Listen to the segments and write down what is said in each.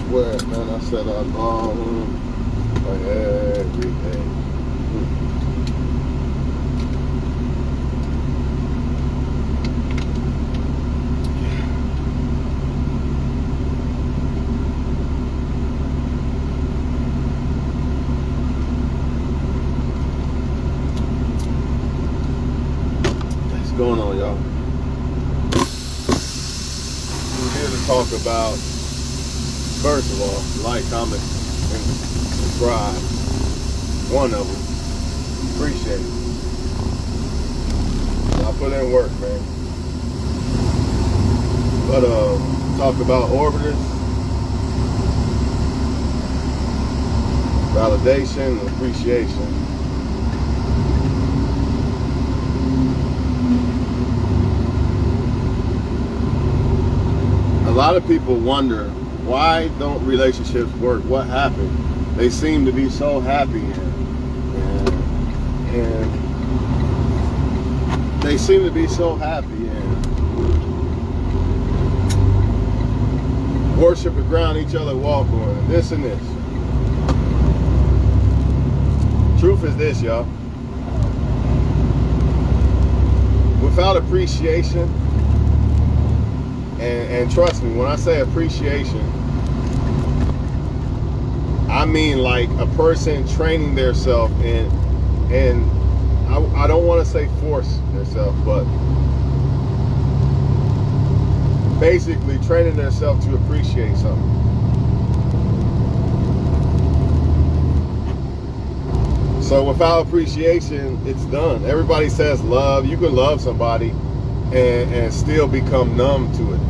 swear, man, I said I love him like every day. What's going on, y'all? We're here to talk about, first of all, like, comment, and subscribe. One of them. Appreciate it. I put in work, man. But talk about orbiters, validation, and appreciation. A lot of people wonder, why don't relationships work? What happened? They seem to be so happy and they seem to be so happy and worship the ground each other walk on, and this and this. Truth is this, y'all. Without appreciation, and trust me, when I say appreciation, I mean like a person training theirself and I don't want to say force themselves, but basically training themselves to appreciate something. So without appreciation, it's done. Everybody says love. You can love somebody and still become numb to it.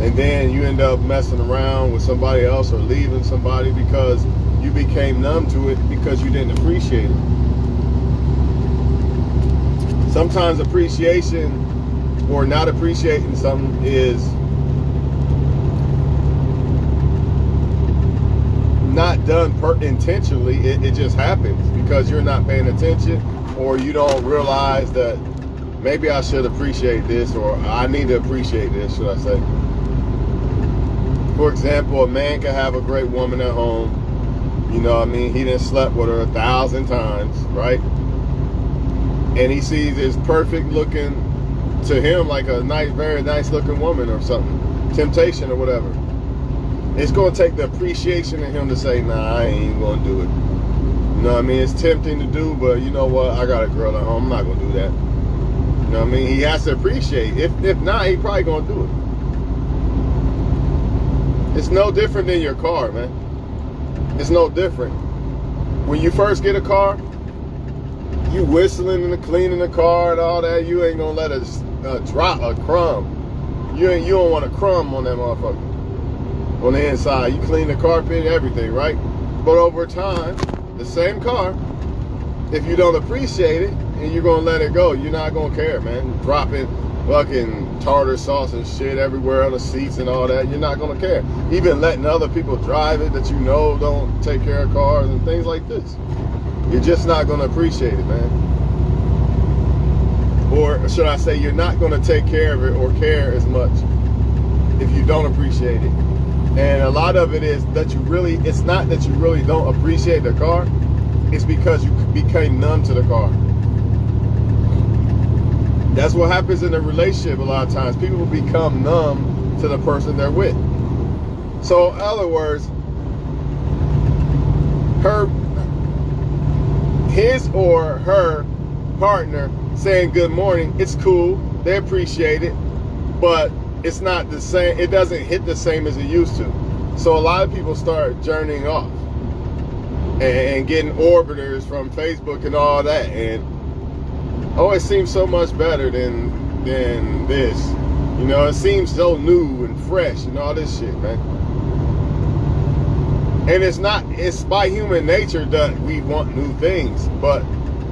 And then you end up messing around with somebody else or leaving somebody because you became numb to it because you didn't appreciate it. Sometimes appreciation or not appreciating something is not done intentionally. It just happens because you're not paying attention, or you don't realize that maybe I should appreciate this, or I need to appreciate this, should I say. For example, a man can have a great woman at home. You know what I mean? He done slept with her 1,000 times, right? And he sees this perfect looking, to him, like a nice, very nice looking woman or something. Temptation or whatever. It's going to take the appreciation in him to say, nah, I ain't going to do it. You know what I mean? It's tempting to do, but you know what? I got a girl at home. I'm not going to do that. You know what I mean? He has to appreciate. If not, he probably going to do it. It's no different than your car, man. It's no different. When you first get a car, you whistling and cleaning the car and all that, you ain't going to let a drop a crumb. You don't want a crumb on that motherfucker. On the inside, you clean the carpet, everything, right? But over time, the same car, if you don't appreciate it and you're gonna let it go, you're not gonna care, man. Dropping fucking tartar sauce and shit everywhere on the seats and all that, you're not gonna care. Even letting other people drive it that you know don't take care of cars and things like this, you're just not gonna appreciate it, man. Or should I say, you're not gonna take care of it or care as much if you don't appreciate it. And a lot of it is that it's not that you really don't appreciate the car, it's because you became numb to the car. That's what happens in a relationship a lot of times. People become numb to the person they're with. So in other words, his or her partner saying good morning, it's cool, they appreciate it, but it's not the same. It doesn't hit the same as it used to. So a lot of people start journeying off and getting orbiters from Facebook and all that. And oh, it seems so much better than this. You know, it seems so new and fresh and all this shit, man. And it's by human nature that we want new things. But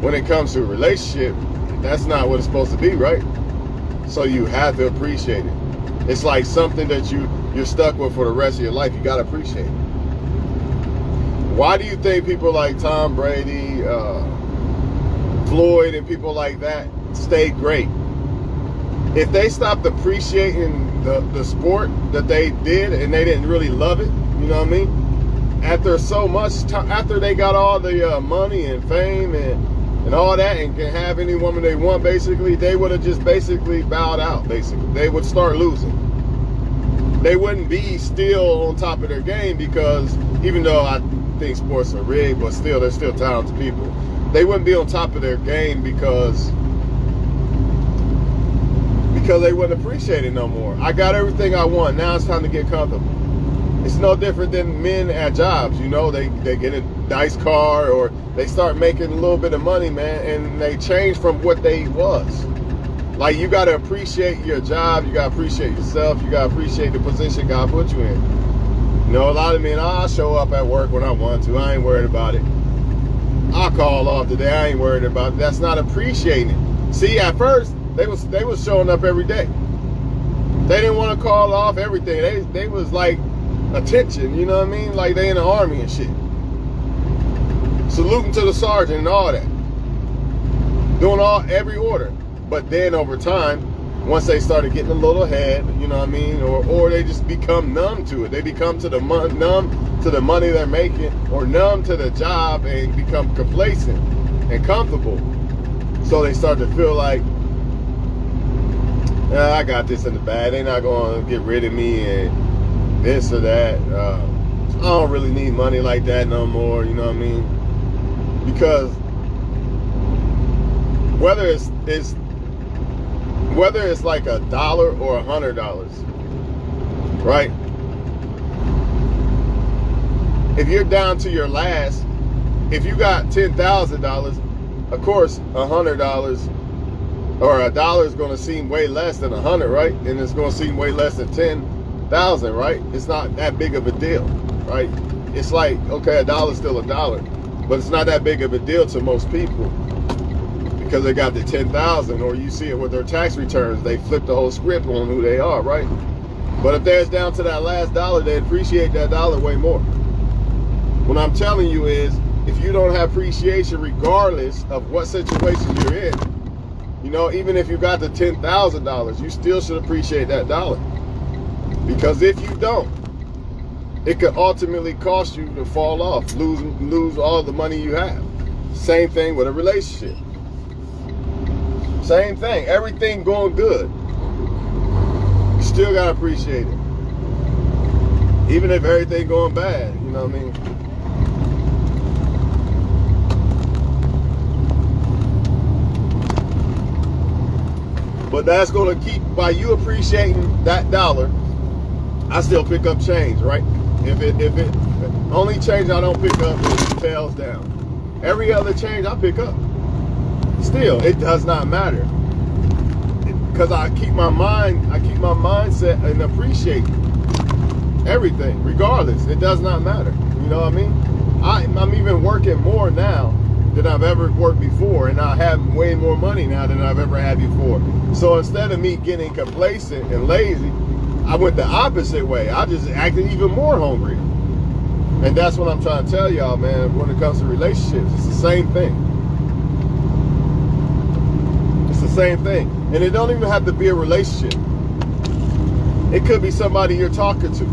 when it comes to a relationship, that's not what it's supposed to be, right? So you have to appreciate it. It's like something that you're stuck with for the rest of your life. You got to appreciate it. Why do you think people like Tom Brady, Floyd, and people like that stay great? If they stopped appreciating the sport that they did, and they didn't really love it. You know what I mean? After so much time, after they got all the money and fame and all that, and can have any woman they want, basically, they would have just basically bowed out. Basically, they would start losing. They wouldn't be still on top of their game, because even though I think sports are rigged, but still, they're still talented people. They wouldn't be on top of their game because they wouldn't appreciate it no more. I got everything I want. Now it's time to get comfortable. It's no different than men at jobs. You know, they get a nice car, or they start making a little bit of money, man, and they change from what they was. Like, you got to appreciate your job. You got to appreciate yourself. You got to appreciate the position God put you in. You know, a lot of men, I'll show up at work when I want to. I ain't worried about it. I'll call off today. I ain't worried about it. That's not appreciating it. See, at first, they was showing up every day. They didn't want to call off everything. They was like attention, you know what I mean? Like they in the army and shit. Saluting to the sergeant and all that. Doing every order. But then over time, once they started getting a little ahead, you know what I mean? Or they just become numb to it. They become numb to the money they're making, or numb to the job, and become complacent and comfortable. So they start to feel like, I got this in the bag. They're not going to get rid of me and this or that. I don't really need money like that no more. You know what I mean? Because whether it's like $1 or $100, right? If you're down to your last, if you got $10,000, of course $100 or $1 is going to seem way less than 100, right? And it's going to seem way less than 10,000, right? It's not that big of a deal, right? It's like, okay, $1 is still $1, but it's not that big of a deal to most people, because they got the 10,000, or you see it with their tax returns. They flip the whole script on who they are, right? But if they're down to that last $1, they appreciate that $1 way more. What I'm telling you is, if you don't have appreciation, regardless of what situation you're in, you know, even if you got the $10,000, you still should appreciate that $1. Because if you don't, it could ultimately cost you to fall off, lose all the money you have. Same thing with a relationship. Same thing. Everything going good, you still gotta appreciate it. Even if everything going bad, you know what I mean? But that's gonna keep, by you appreciating that $1, I still pick up change, right? If it only change I don't pick up is tails down. Every other change I pick up. Still, it does not matter, because I keep my mindset and appreciate everything, regardless. It does not matter. You know what I mean? I'm even working more now than I've ever worked before, and I have way more money now than I've ever had before. So instead of me getting complacent and lazy, I went the opposite way. I just acted even more hungry. And that's what I'm trying to tell y'all, man. When it comes to relationships, it's the same thing. It's the same thing. And it don't even have to be a relationship. It could be somebody you're talking to.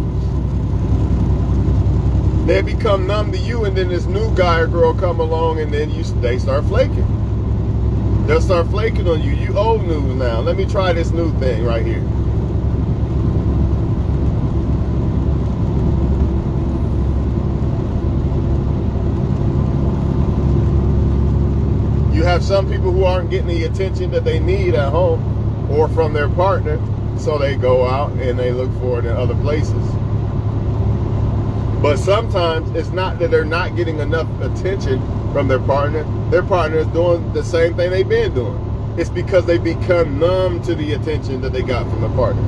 They become numb to you, and then this new guy or girl come along, and then they start flaking. They'll start flaking on you. You old news now. Let me try this new thing right here. You have some people who aren't getting the attention that they need at home or from their partner, so they go out and they look for it in other places. But sometimes it's not that they're not getting enough attention from their partner. Their partner is doing the same thing they've been doing. It's because they become numb to the attention that they got from the partner.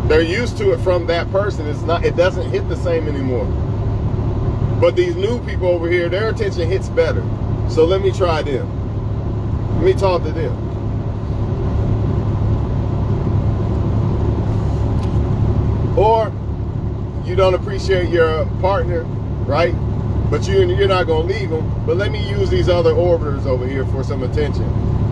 They're used to it from that person. It doesn't hit the same anymore. But these new people over here, their attention hits better. So let me try them. Let me talk to them. Or you don't appreciate your partner, right? But you're not going to leave them. But let me use these other orbiters over here for some attention.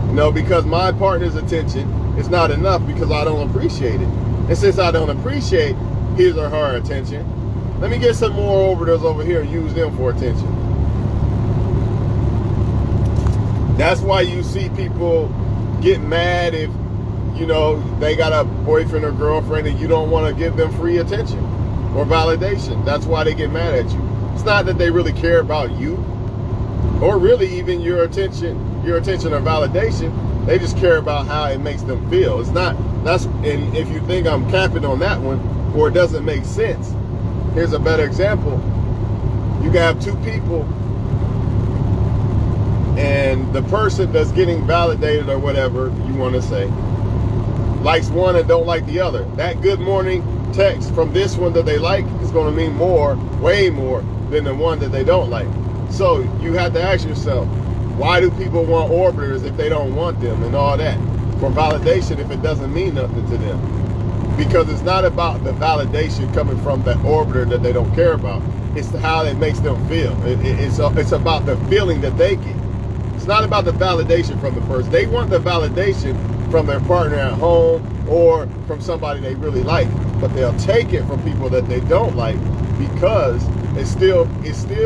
You know, because my partner's attention it's not enough because I don't appreciate it. And since I don't appreciate his or her attention, let me get some more orbiters over here and use them for attention. That's why you see people get mad if, you know, they got a boyfriend or girlfriend and you don't want to give them free attention or validation. That's why they get mad at you. It's not that they really care about you or really even your attention or validation. They just care about how it makes them feel. It's not, and if you think I'm capping on that one or it doesn't make sense, here's a better example. You can have two people and the person that's getting validated or whatever you want to say likes one and don't like the other. That good morning text from this one that they like is going to mean more, way more than the one that they don't like. So you have to ask yourself, why do people want orbiters if they don't want them and all that? For validation if it doesn't mean nothing to them. Because it's not about the validation coming from that orbiter that they don't care about. It's how it makes them feel. It's about the feeling that they get. It's not about the validation from the person. They want the validation from their partner at home or from somebody they really like, but they'll take it from people that they don't like because it still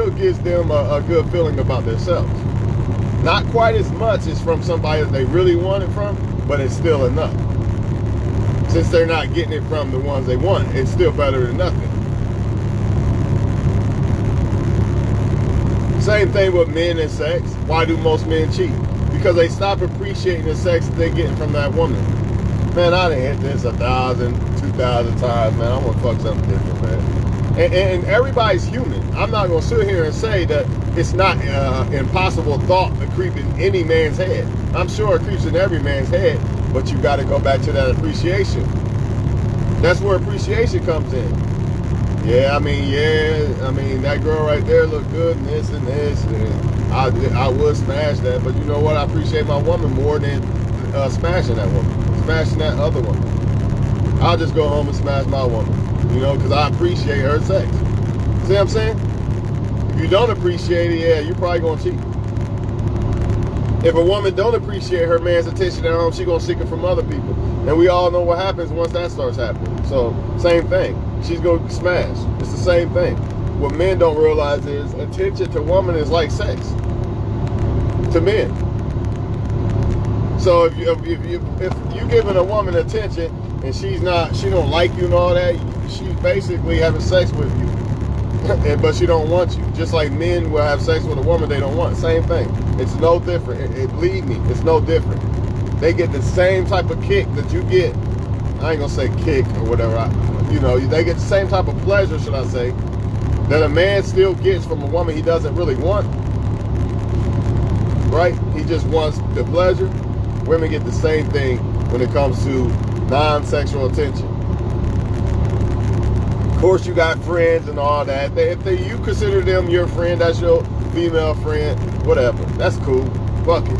gives them a good feeling about themselves. Not quite as much as from somebody that they really want it from, but it's still enough. Since they're not getting it from the ones they want, it's still better than nothing. Same thing with men and sex. Why do most men cheat? Because they stop appreciating the sex that they're getting from that woman. Man, I done hit this 1,000, 2,000 times, man. I want to fuck something different, man. And everybody's human. I'm not going to sit here and say that it's not impossible thought to creep in any man's head. I'm sure it creeps in every man's head, but you got to go back to that appreciation. That's where appreciation comes in. Yeah, I mean, that girl right there look good and this and this, and I would smash that, but you know what? I appreciate my woman more than smashing that woman, smashing that other woman. I'll just go home and smash my woman, you know, because I appreciate her sex. See what I'm saying? If you don't appreciate it, yeah, you're probably going to cheat. If a woman don't appreciate her man's attention at home, she's going to seek it from other people. And we all know what happens once that starts happening. So, same thing. She's going to smash. It's the same thing. What men don't realize is attention to woman is like sex to men. So if you giving a woman attention and she don't like you and all that, she's basically having sex with you, but she don't want you. Just like men will have sex with a woman they don't want. Same thing. It's no different. Believe me, it's no different. They get the same type of kick that you get. I ain't gonna say kick or whatever. They get the same type of pleasure, should I say, that a man still gets from a woman he doesn't really want. Right? He just wants the pleasure. Women get the same thing when it comes to non-sexual attention. Of course, you got friends and all that. If you consider them your friend, that's your female friend, whatever. That's cool. Fuck it.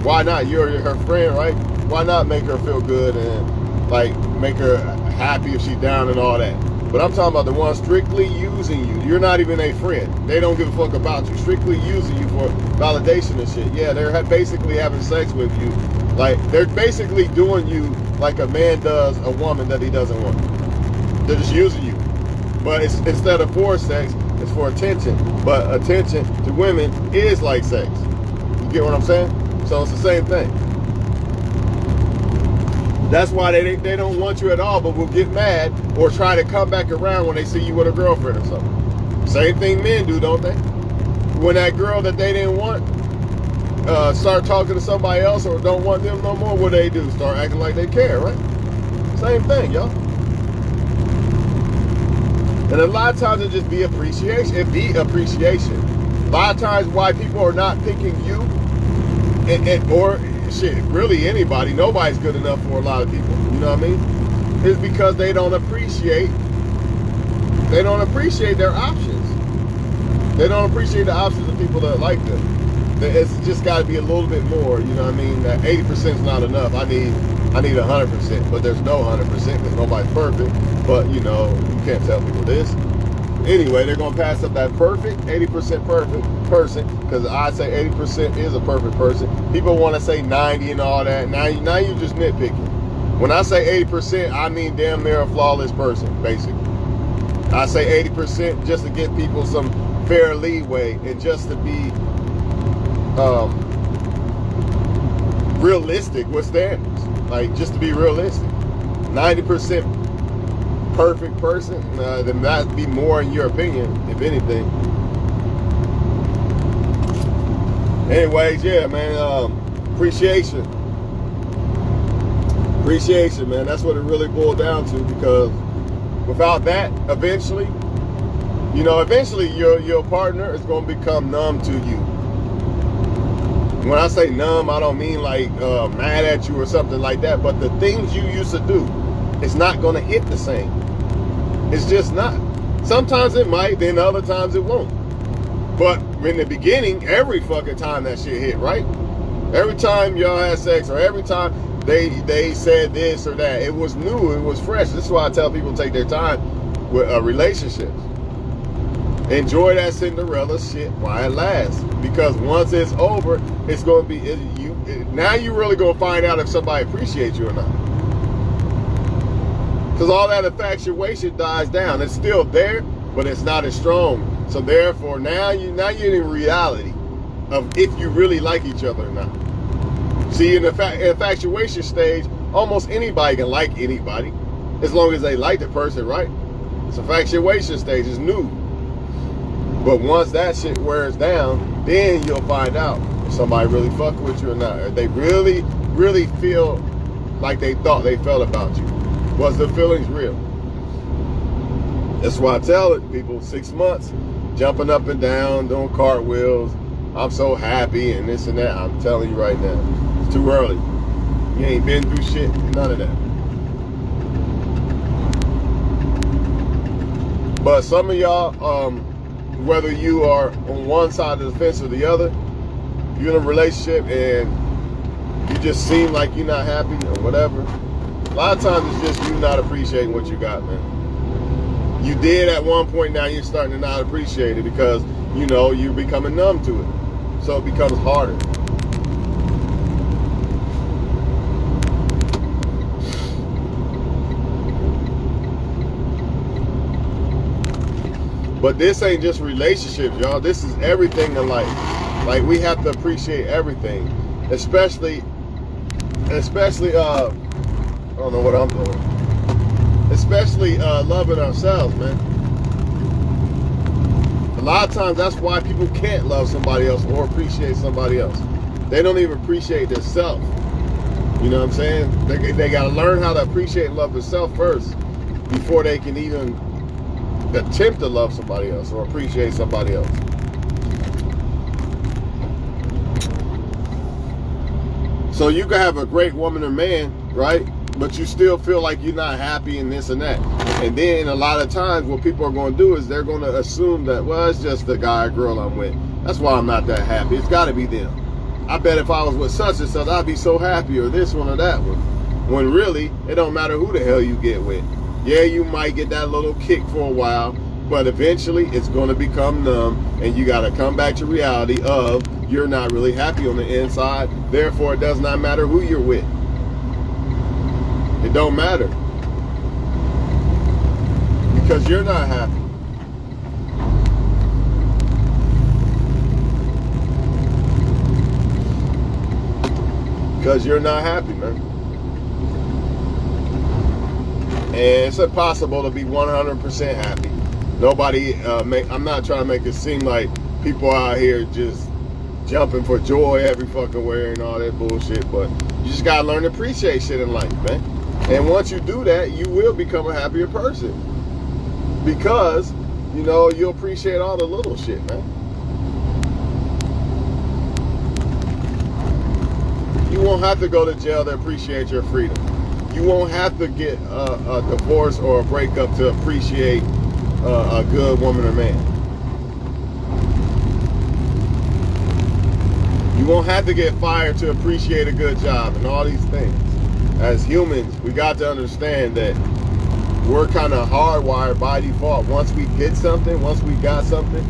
Why not? You're her friend, right? Why not make her feel good and like make her happy if she's down and all that? But I'm talking about the ones strictly using you. You're not even a friend. They don't give a fuck about you. Strictly using you for validation and shit. Yeah, they're basically having sex with you. Like, they're basically doing you like a man does a woman that he doesn't want. They're just using you. But it's, instead of for sex, it's for attention. But attention to women is like sex. You get what I'm saying? So it's the same thing. That's why they don't want you at all, but will get mad or try to come back around when they see you with a girlfriend or something. Same thing men do, don't they? When that girl that they didn't want start talking to somebody else or don't want them no more, what they do? Start acting like they care, right? Same thing, y'all. And a lot of times it just be appreciation. It be appreciation. A lot of times why people are not picking you or shit, really anybody, nobody's good enough for a lot of people, you know what I mean? It's because they don't appreciate their options. They don't appreciate the options of people that like them. It's just got to be a little bit more, you know what I mean? That 80% is not enough. I need 100%, but there's no 100% because nobody's perfect. But, you know, you can't tell people this. Anyway, they're going to pass up that perfect, 80% perfect person, because I say 80% is a perfect person. People want to say 90 and all that. Now you're just nitpicking. When I say 80%, I mean damn near a flawless person, basically. I say 80% just to give people some fair leeway and just to be realistic with standards. Like, just to be realistic. 90% perfect person, then that'd be more in your opinion, if anything. Anyways, yeah, man, appreciation, man. That's what it really boiled down to, because without that, eventually your partner is going to become numb to you. When I say numb, I don't mean like mad at you or something like that, but the things you used to do, it's not going to hit the same. It's just not. Sometimes it might, then other times it won't. But in the beginning, every fucking time that shit hit, right? Every time y'all had sex, or every time they said this or that, it was new, it was fresh. This is why I tell people to take their time with relationships. Enjoy that Cinderella shit while it lasts, because once it's over, it's going to be now you really going to find out if somebody appreciates you or not. Because all that infatuation dies down. It's still there, but it's not as strong. So therefore, now you're in reality of if you really like each other or not. See, in the infatuation stage, almost anybody can like anybody, as long as they like the person, right? It's infatuation stage, is new. But once that shit wears down, then you'll find out if somebody really fuck with you or not. Or they really, really feel like they thought they felt about you. Was the feelings real? That's why I tell it, people, 6 months, jumping up and down, doing cartwheels. I'm so happy and this and that. I'm telling you right now, it's too early. You ain't been through shit, none of that. But some of y'all, whether you are on one side of the fence or the other, you're in a relationship and you just seem like you're not happy or whatever. A lot of times it's just you not appreciating what you got, man. You did at one point, now you're starting to not appreciate it because, you're becoming numb to it. So it becomes harder. But this ain't just relationships, y'all. This is everything in life. Like, we have to appreciate everything. Especially, I don't know what I'm doing. Especially loving ourselves, man. A lot of times that's why people can't love somebody else or appreciate somebody else. They don't even appreciate themselves. You know what I'm saying? They got to learn how to appreciate and love themselves first before they can even attempt to love somebody else or appreciate somebody else. So you can have a great woman or man, right? But you still feel like you're not happy and this and that. And then a lot of times what people are going to do is they're going to assume that, well, it's just the guy or girl I'm with. That's why I'm not that happy. It's got to be them. I bet if I was with such and such, I'd be so happy, or this one or that one. When really, it don't matter who the hell you get with. Yeah, you might get that little kick for a while, but eventually it's going to become numb, and you got to come back to reality of you're not really happy on the inside. Therefore, it does not matter who you're with. It don't matter. Because you're not happy. Because you're not happy, man. And it's impossible to be 100% happy. Nobody, I'm not trying to make it seem like people out here just jumping for joy every fucking way and all that bullshit, but you just gotta learn to appreciate shit in life, man. And once you do that, you will become a happier person. Because, you'll appreciate all the little shit, man. You won't have to go to jail to appreciate your freedom. You won't have to get a divorce or a breakup to appreciate a good woman or man. You won't have to get fired to appreciate a good job and all these things. As humans, we got to understand that we're kind of hardwired by default. Once we get something, once we got something,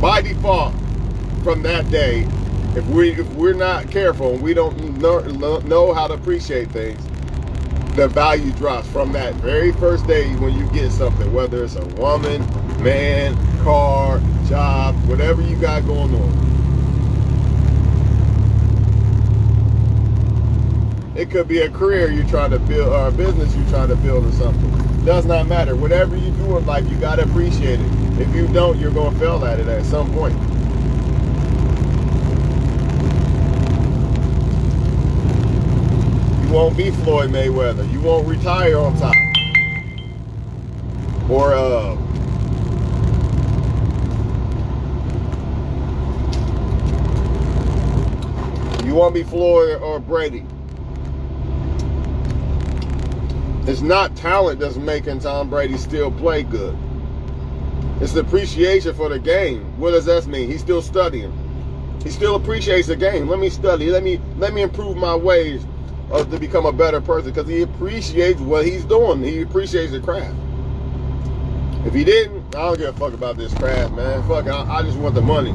by default, from that day, if we're not careful and we don't know how to appreciate things, the value drops from that very first day when you get something, whether it's a woman, man, car, job, whatever you got going on. It could be a career you're trying to build, or a business you're trying to build, or something. Does not matter. Whatever you do in life, you gotta appreciate it. If you don't, you're gonna fail at it at some point. You won't be Floyd Mayweather. You won't retire on top. Or you won't be Floyd or Brady. It's not talent that's making Tom Brady still play good. It's the appreciation for the game. What does that mean? He's still studying. He still appreciates the game. Let me study. Let me improve my ways to become a better person, because he appreciates what he's doing. He appreciates the craft. If he didn't, I don't give a fuck about this craft, man. Fuck, I just want the money.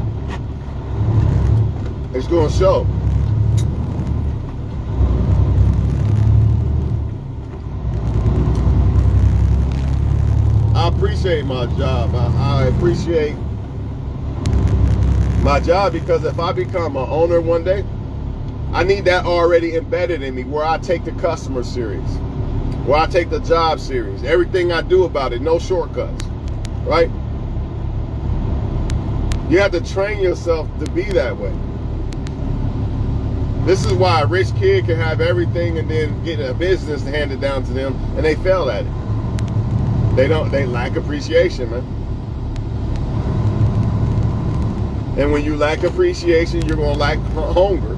It's going to show. I appreciate my job. I appreciate my job, because if I become an owner one day, I need that already embedded in me, where I take the customer serious, where I take the job serious. Everything I do about it, no shortcuts, right? You have to train yourself to be that way. This is why a rich kid can have everything and then get a business handed down to them and they fail at it. They lack appreciation, man. And when you lack appreciation, you're gonna lack hunger.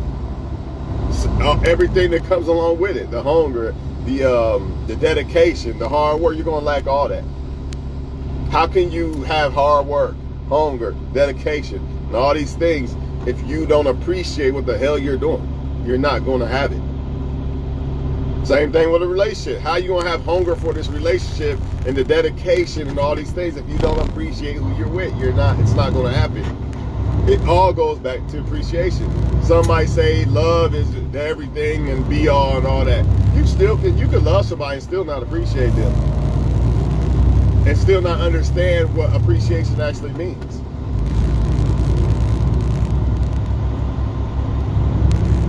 Everything that comes along with it, the hunger, the dedication, the hard work, you're gonna lack all that. How can you have hard work, hunger, dedication, and all these things if you don't appreciate what the hell you're doing? You're not gonna have it. Same thing with a relationship. How you gonna have hunger for this relationship and the dedication and all these things if you don't appreciate who you're with? You're not. It's not gonna happen. It all goes back to appreciation. Some might say love is everything and be all and all that. You can love somebody and still not appreciate them, and still not understand what appreciation actually means.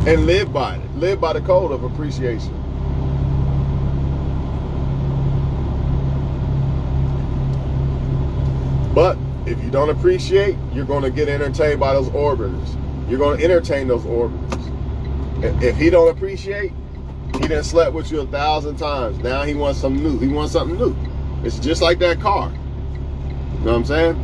And live by it. Live by the code of appreciation. But if you don't appreciate, you're going to get entertained by those orbiters. You're going to entertain those orbiters. If he don't appreciate, he done slept with you 1,000 times. Now he wants something new. He wants something new. It's just like that car. You know what I'm saying?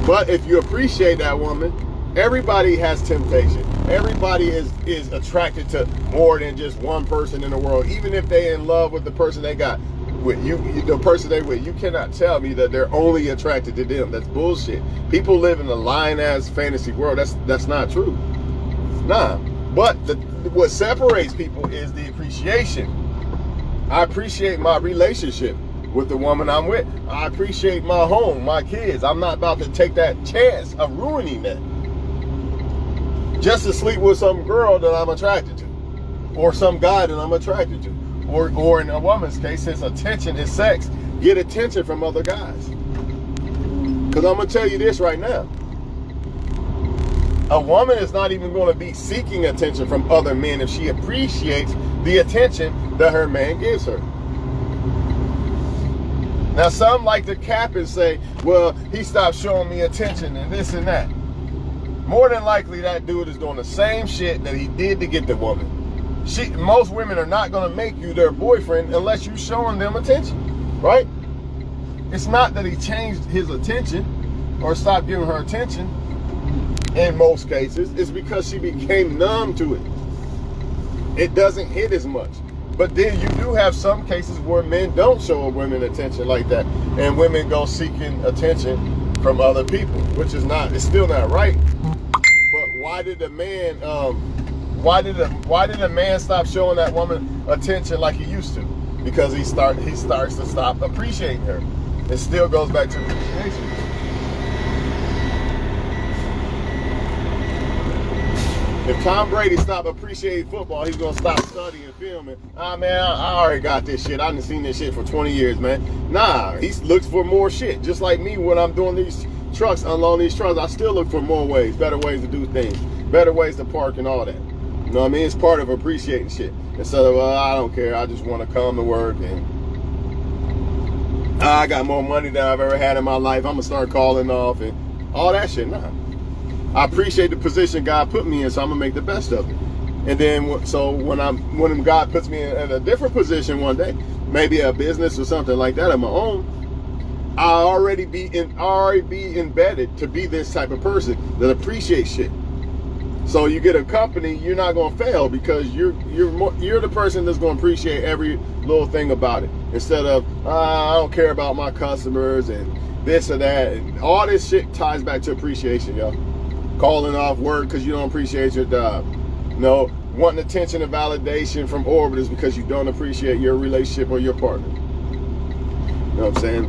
But if you appreciate that woman, everybody has temptation. Everybody is attracted to more than just one person in the world. Even if they're in love with the person they got with, the person they with, you cannot tell me that they're only attracted to them. That's bullshit. People live in a lying-ass fantasy world. That's not true. Nah. But what separates people is the appreciation. I appreciate my relationship with the woman I'm with. I appreciate my home, my kids. I'm not about to take that chance of ruining that just to sleep with some girl that I'm attracted to, or some guy that I'm attracted to, or in a woman's case, his attention, his sex, get attention from other guys. Because I'm going to tell you this right now. A woman is not even going to be seeking attention from other men if she appreciates the attention that her man gives her. Now, some like to cap and say, well, he stopped showing me attention and this and that. More than likely, that dude is doing the same shit that he did to get the woman. Most women are not going to make you their boyfriend unless you're showing them attention, right? It's not that he changed his attention or stopped giving her attention. In most cases, it's because she became numb to it. It doesn't hit as much. But then you do have some cases where men don't show women attention like that, and women go seeking attention from other people, which is not, it's still not right. But why did the man, why did a man stop showing that woman attention like he used to? Because he starts to stop appreciating her. It still goes back to appreciation. If Tom Brady stopped appreciating football, he's gonna stop studying, filming. Man, I already got this shit. I done seen this shit for 20 years, man. Nah, he looks for more shit. Just like me when I'm doing these trucks, unloading these trucks, I still look for more ways, better ways to do things, better ways to park and all that. You know what I mean? It's part of appreciating shit. Instead of, I don't care, I just want to come to work and I got more money than I've ever had in my life, I'm gonna start calling off and all that shit. Nah. I appreciate the position God put me in, so I'm gonna make the best of it. And then, so when God puts me in a different position one day, maybe a business or something like that of my own, I already be embedded to be this type of person that appreciates shit. So you get a company, you're not gonna fail because you're the person that's gonna appreciate every little thing about it. Instead of I don't care about my customers and this or that, and all this shit ties back to appreciation, yo. Calling off work because you don't appreciate your job. No, wanting attention and validation from orbiters because you don't appreciate your relationship or your partner. You know what I'm saying?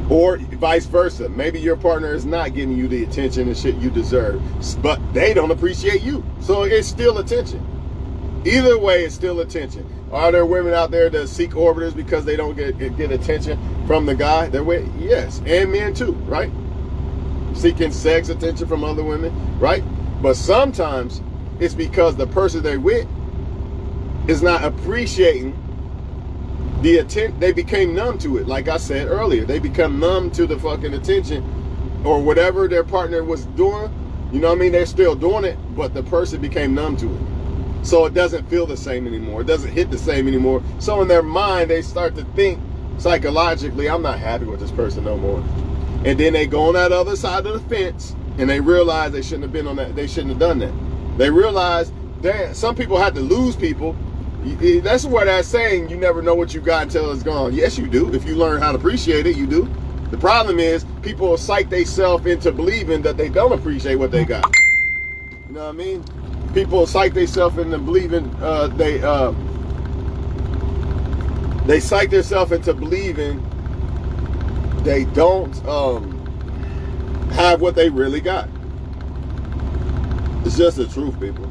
Or vice versa. Maybe your partner is not giving you the attention and shit you deserve, but they don't appreciate you. So it's still attention. Either way, it's still attention. Are there women out there that seek orbiters because they don't get attention from the guy they're with? Yes, and men too, right? Seeking sex attention from other women, right? But sometimes it's because the person they're with is not appreciating the attention. They became numb to it. Like I said earlier, they become numb to the fucking attention or whatever their partner was doing. You know what I mean? They're still doing it, but the person became numb to it. So it doesn't feel the same anymore. It doesn't hit the same anymore. So in their mind, they start to think psychologically, I'm not happy with this person no more. And then they go on that other side of the fence and they realize they shouldn't have been on that. They shouldn't have done that. They realize, damn, some people have to lose people. That's where that saying, you never know what you got until it's gone. Yes, you do. If you learn how to appreciate it, you do. The problem is people psych themselves into believing that they don't appreciate what they got. You know what I mean? People psych themselves into believing they psych themselves into believing they don't have what they really got. It's just the truth, people.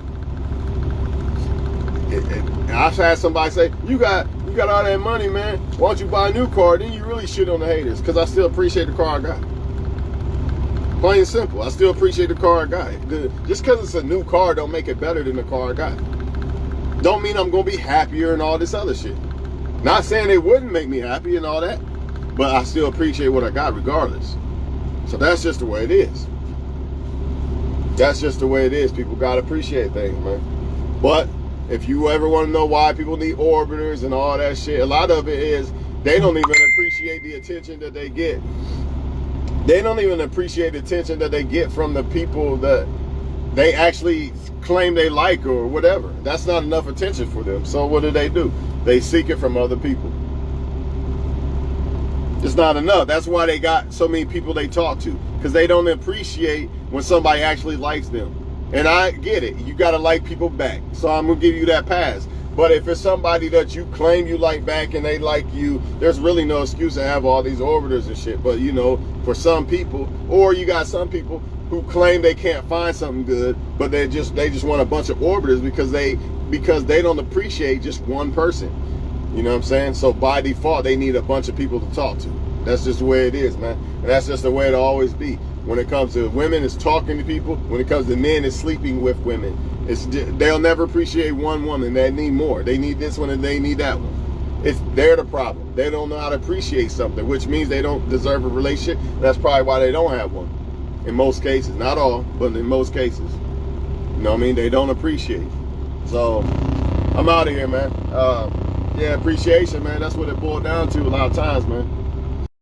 I've had somebody say, you got all that money, man. Why don't you buy a new car? Then you really shit on the haters. Because I still appreciate the car I got. Plain and simple. I still appreciate the car I got. Just because it's a new car don't make it better than the car I got. Don't mean I'm going to be happier and all this other shit. Not saying it wouldn't make me happy and all that. But I still appreciate what I got regardless. So that's just the way it is. That's just the way it is. People got to appreciate things, man. But if you ever want to know why people need orbiters and all that shit, a lot of it is they don't even appreciate the attention that they get. They don't even appreciate the attention that they get from the people that they actually claim they like or whatever. That's not enough attention for them. So what do? They seek it from other people. It's not enough. That's why they got so many people they talk to, because they don't appreciate when somebody actually likes them. And I get it. You got to like people back. So I'm going to give you that pass. But if it's somebody that you claim you like back and they like you, there's really no excuse to have all these orbiters and shit. But, you know, for some people, or you got some people who claim they can't find something good, but they just want a bunch of orbiters because they don't appreciate just one person. You know what I'm saying? So by default, they need a bunch of people to talk to. That's just the way it is, man. And that's just the way it'll always be. When it comes to women, it's talking to people. When it comes to men, it's sleeping with women. They'll never appreciate one woman. They need more. They need this one and they need that one. They're the problem. They don't know how to appreciate something, which means they don't deserve a relationship. That's probably why they don't have one. In most cases. Not all, but in most cases. You know what I mean? They don't appreciate. So, I'm out of here, man. Yeah, appreciation, man. That's what it boiled down to a lot of times, man.